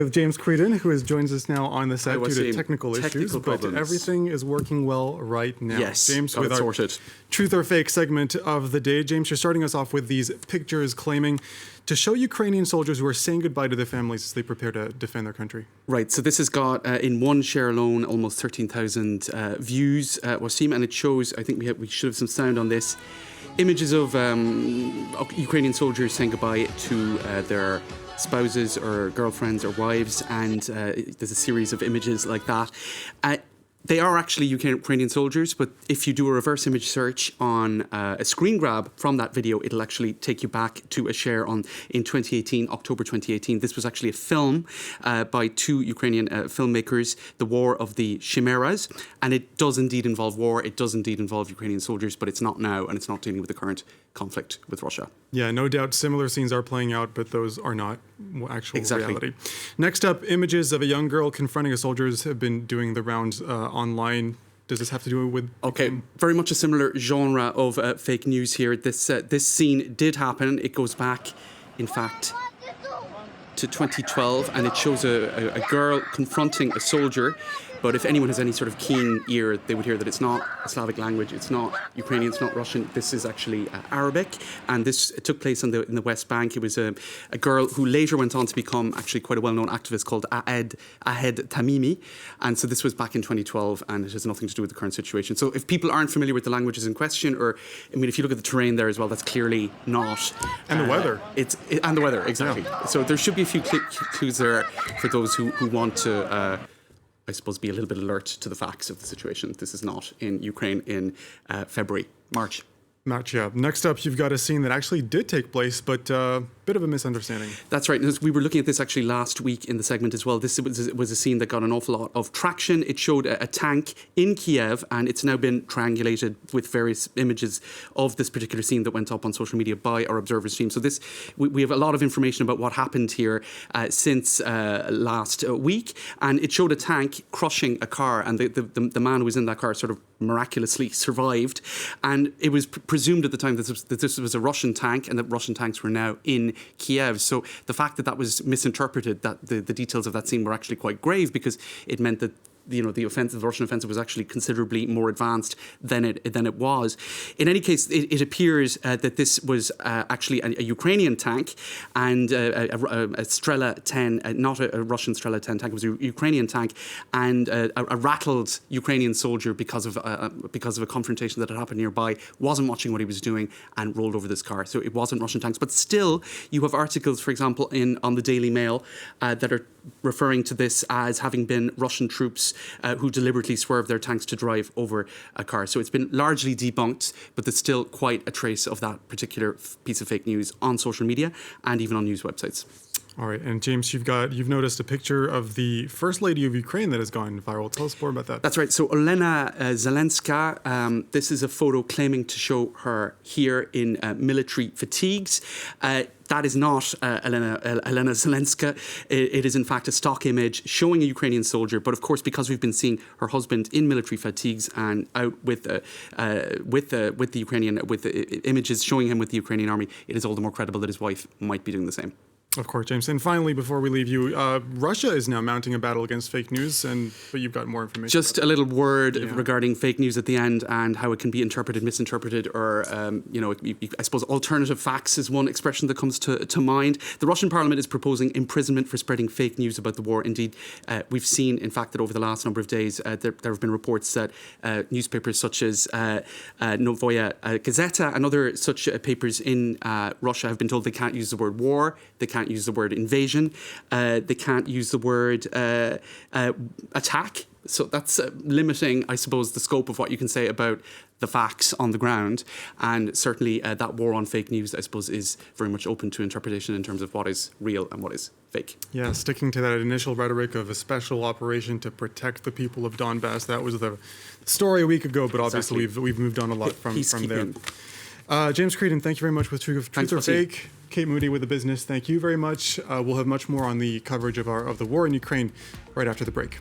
With James Creedon, who joins us now on the set due to technical issues, but everything is working well right now. Yes, James, got with it our sorted. Truth or Fake segment of the day. James, you're starting us off with these pictures claiming to show Ukrainian soldiers who are saying goodbye to their families as they prepare to defend their country. Right, so this has got, in one share alone, almost 13,000 views, Wasim, and it shows, I think we should have some sound on this, images of Ukrainian soldiers saying goodbye to their spouses or girlfriends or wives, and there's a series of images like that. They are actually Ukrainian soldiers, but if you do a reverse image search on a screen grab from that video, it'll actually take you back to a share in 2018, October 2018. This was actually a film by two Ukrainian filmmakers, The War of the Chimeras, and it does indeed involve war, it does indeed involve Ukrainian soldiers, but it's not now, and it's not dealing with the current conflict with Russia. Yeah, no doubt similar scenes are playing out, but those are not actual reality. Next up, images of a young girl confronting a soldiers have been doing the rounds online. Does this have to do with... Okay, very much a similar genre of fake news here. This scene did happen. It goes back, in fact, to 2012, and it shows a girl confronting a soldier. But if anyone has any sort of keen ear, they would hear that it's not a Slavic language, it's not Ukrainian, it's not Russian. This is actually Arabic, and this took place in the West Bank. It was a girl who later went on to become actually quite a well-known activist called Ahed Tamimi, and so this was back in 2012, and it has nothing to do with the current situation. So if people aren't familiar with the languages in question, or I mean, if you look at the terrain there as well, that's clearly not. And the weather. And the weather, exactly. Yeah. So there should be a few clues there for those who want to. I suppose, be a little bit alert to the facts of the situation. This is not in Ukraine in March. Yeah. Next up, you've got a scene that actually did take place, but a bit of a misunderstanding. That's right. We were looking at this actually last week in the segment as well. This was a scene that got an awful lot of traction. It showed a tank in Kiev, and it's now been triangulated with various images of this particular scene that went up on social media by our observers team. So we have a lot of information about what happened here since last week, and it showed a tank crushing a car, and the man who was in that car sort of miraculously survived, and it was presumed at the time that this was a Russian tank, and that Russian tanks were now in Kiev. So the fact that was misinterpreted, that the details of that scene were actually quite grave, because it meant that the Russian offensive was actually considerably more advanced than it was. In any case, it appears that this was actually a Ukrainian tank, and a Strela 10, not a Russian Strela 10 tank. It was a Ukrainian tank, and a rattled Ukrainian soldier, because of a confrontation that had happened nearby, wasn't watching what he was doing and rolled over this car. So it wasn't Russian tanks, but still, you have articles, for example, on the Daily Mail that are referring to this as having been Russian troops who deliberately swerved their tanks to drive over a car. So it's been largely debunked, but there's still quite a trace of that particular piece of fake news on social media and even on news websites. All right, and James, you've noticed a picture of the First Lady of Ukraine that has gone viral. Tell us more about that. That's right. So Olena Zelenska, this is a photo claiming to show her here in military fatigues. That is not Elena Zelenska. It is in fact a stock image showing a Ukrainian soldier. But of course, because we've been seeing her husband in military fatigues and out with the images showing him with the Ukrainian army, it is all the more credible that his wife might be doing the same. Of course, James. And finally, before we leave you, Russia is now mounting a battle against fake news, but you've got more information. Just a little word regarding fake news at the end and how it can be interpreted, misinterpreted, or, I suppose alternative facts is one expression that comes to mind. The Russian parliament is proposing imprisonment for spreading fake news about the war. Indeed, we've seen, in fact, that over the last number of days, there have been reports that newspapers such as Novaya Gazeta and other such papers in Russia have been told they can't use the word war, they can't use the word invasion, they can't use the word attack. So that's limiting, I suppose, the scope of what you can say about the facts on the ground. And certainly that war on fake news, I suppose, is very much open to interpretation in terms of what is real and what is fake. Yeah, sticking to that initial rhetoric of a special operation to protect the people of Donbass. That was the story a week ago, but obviously we've moved on a lot from there. James Creedon, thank you very much with Truth or Fake. Kate Moody with The Business, thank you very much. We'll have much more on the coverage of the war in Ukraine right after the break.